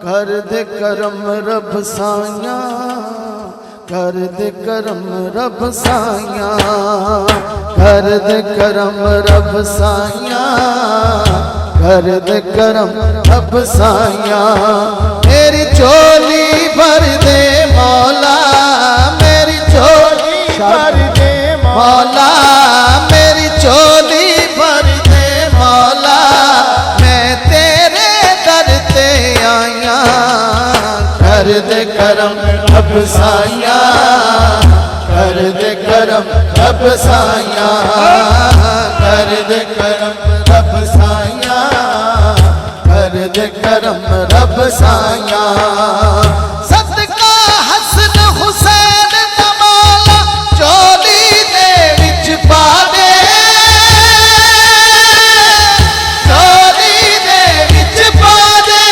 कर दे करम रब साइया, कर दे करम रब साइया, कर दे करम रब साइया, कर दे करम रब साइया। मेरी चोली भर दे मौला, मेरी चोली भर दे मौला, मेरी चोली भर दे मौला। मैं तेरे दर ते आया, कर दे करम रब साइया, कर दे करम रब साइया, कर दे करम रब साइया, कर दे करम रब साइया। सदका हसन हुसैन दा मौला चोली दे विच पा दे, चोली दे विच पा दे।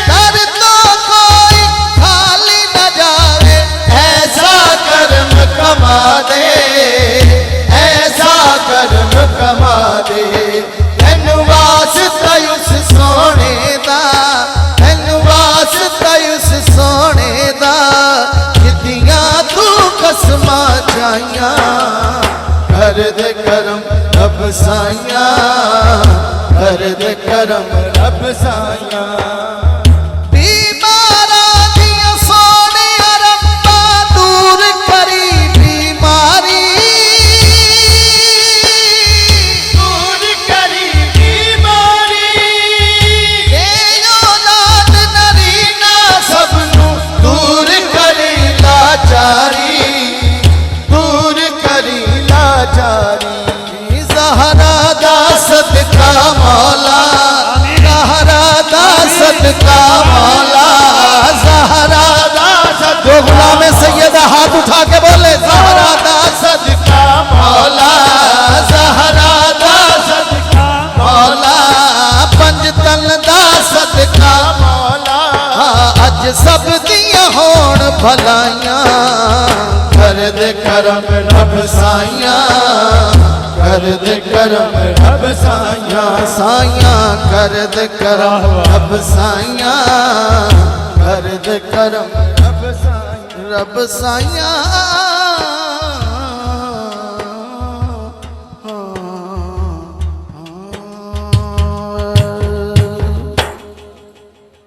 दर तो कोई खाली न जावे, ऐसा करम कमा दे, ऐसा करम कमा दे। तैनू वास्ता उस सोने दा, तैनू वास्ता उस सोने दा, जिद्दियां तू कसमा चाइया। कर दे करम रब साइया, कर दे करम रब साइया। बीमारा दिया सोनिया रब्बा दूर करी बीमारी, दूर करी बीमारी। दे औलाद नरीना सबनू दूर करी लाचारी, दूर करी लाचारी। ज़हरा दा सदका मौला, ज़हरा दा सदका मौला, ज़हरा दा सदका। जो गुलाम सैयद हाथ उठा के बोले ज़हरा दा सदका मौला, ज़हरा दा सदका मौला। पंजतन दा सदका मौला, अज सब दियां होण भलाइयां। कर दे करम रब साइया, कर दे करम रब साइया, साइया कर दे करम रब साइया, कर दे करम रब साइया, रब साइया।